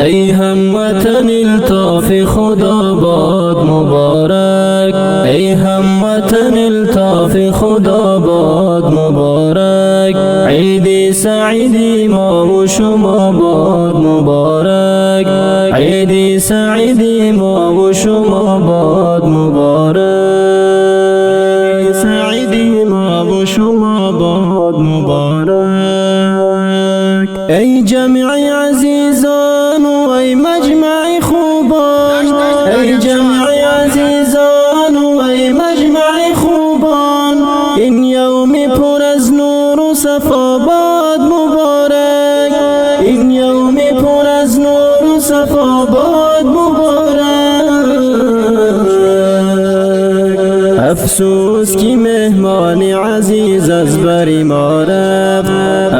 ای هموطن الطاف خدا باد مبارک، ای هموطن الطاف خدا باد مبارک. عید سعیدی ما و شما باد مبارک، عید سعیدی ما و شما باد مبارک، سعیدی ما و شما باد مبارک. ای جمع عزیزان و ای مجمع خوبان، ای جمع عزیزان و ای مجمع خوبان، این یوم پر از نور و صفا باد مبارک، این یوم پر از نور و صفا باد مبارک. افسوس کی مهمان عزیز از بر ما رفت،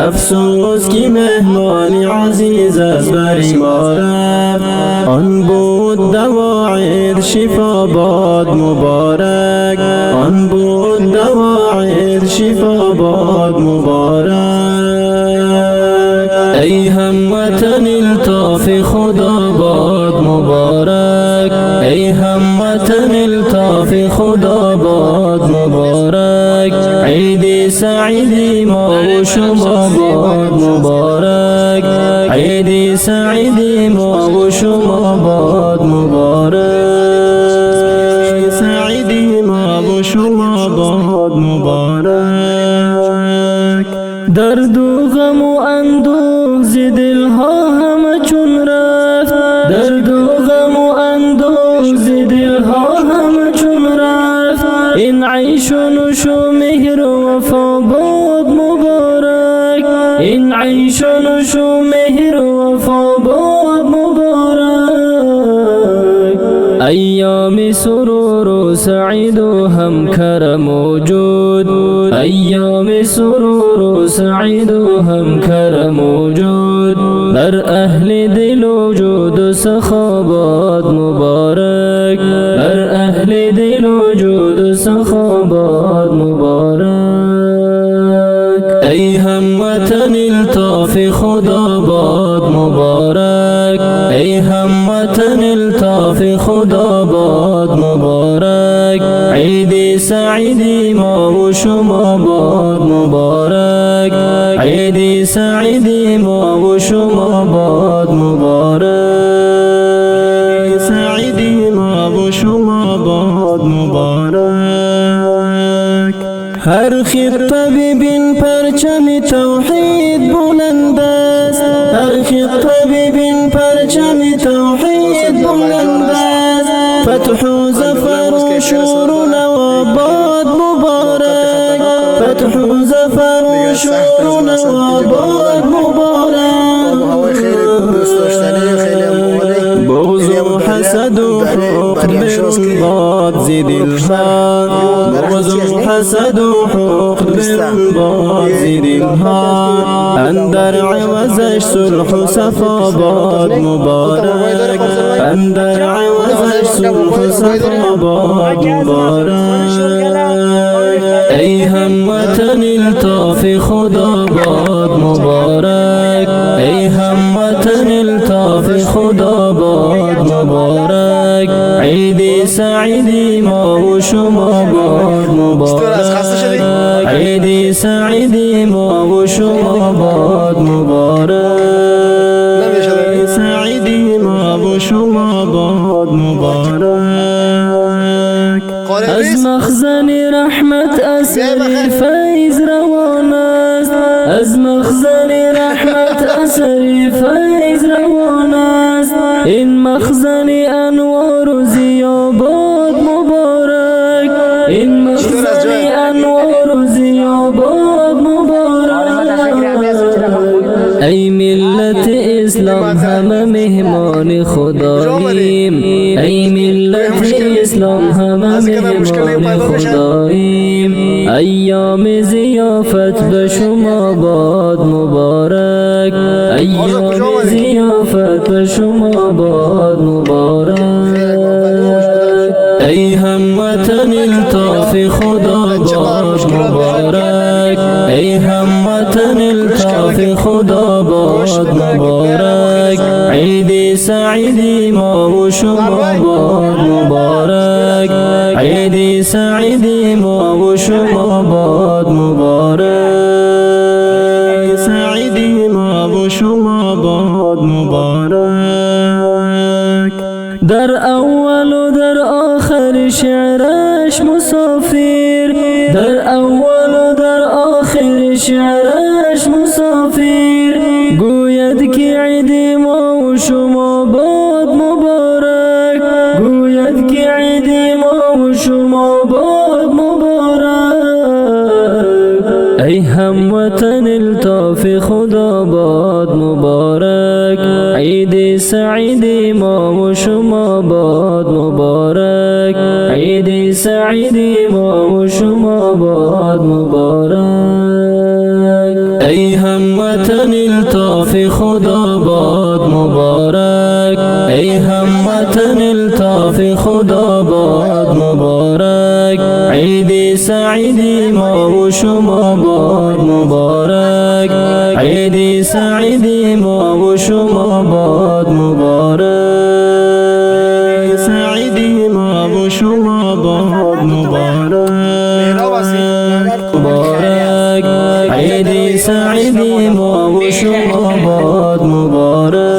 افسوس کی مهمان عزیز از بر ما رفت. آن بود دوا عید شفا باد مبارک، آن بود دوا عید شفا باد مبارک. ای هموطن الطاف خدا باد مبارک، ای هموطن الطاف خدا باد مبارک. عید سعیدی ما و شما باد مبارک، عید سعیدی ما و شما باد مبارک، سعیدی ما و شما باد مبارک. درد و غم و اندوه ز دلها همه چون رفت، درد و غم و اندوه ز دلها همه چون رفت. این عیش و نوش و مهر و وفا باد مبارک، این عیش و نوش و مهر و وفا باد مبارک. ایام سرور و سعید و هم کرم وجود، ایام سرور و سعید و هم کرم وجود. بر اهل دل وجود و سخا باد مبارک، بر اهل دل وجود و سخا باد مبارک. ای هموطن الطاف خدا باد مبارک، ای هموطن الطاف خدا باد مبارک. عید سعیدی ما و شما باد مبارک، عید سعیدی ما و شما باد مبارک، سعیدی ما و شما باد مبارک. هر خطه ببین پرچم توحید بلند است، هر خطه ببین پرچم توحید بلند است. فتح و ظفر و شور و نوا باد مبارک، فتح و ظفر و شور و نوا باد مبارک. بغض و حسد و حقد برون باد ز دلها، بغض و حسد و حقد برون باد ز دلها. اندر عوضش صلح و صفا باد مبارک، اندر عوضش صلح و صفا باد مبارک. ای هموطن الطاف خدا باد مبارک، ای هموطن الطاف خدا باد مبارک. عید سعیدی ما و شما باد مبارک، عید سعیدی ما و شما باد مبارک، سعیدی ما و شما باد مبارک. از مخزن رحمت اثر فیض روان است، از مخزن رحمت اثر فیض روان است. این مخزن انوار و ضیا باد مبارک، این مخزن انوار و ضیا باد مبارک. ای ملت اسلام همه مهمان خداییم، ای ملت اسلام همه مهمان خداییم. ایام ضیافت به شما باد مبارک، ایام ضیافت به شما باد مبارک. ای هموطن الطاف خدا باد مبارک، ای هموطن الطاف خدا باد مبارک. عید سعيدي ما وشمباد مبارك عيد سعيدي ما وشمباد مبارك سعيدي ما وشمباد مبارك در اول و در آخر شعرش مسافر در اول و در آخر شعرش مسافر گوید که عید ما و شما باد مبارک گوید که عید ما و شما باد مبارک ای هموطن الطاف خدا باد مبارک عید سعید ما و شما باد مبارک عید سعید ما و شما باد مبارک ای هموطن الطاف خدا باد مبارک ای هموطن الطاف خدا باد مبارک عید سعید ما و شما باد مبارک عید سعید ما و شما باد مبارک سعید ما و شما باد مبارک عید سعید ما و شما باد مبارک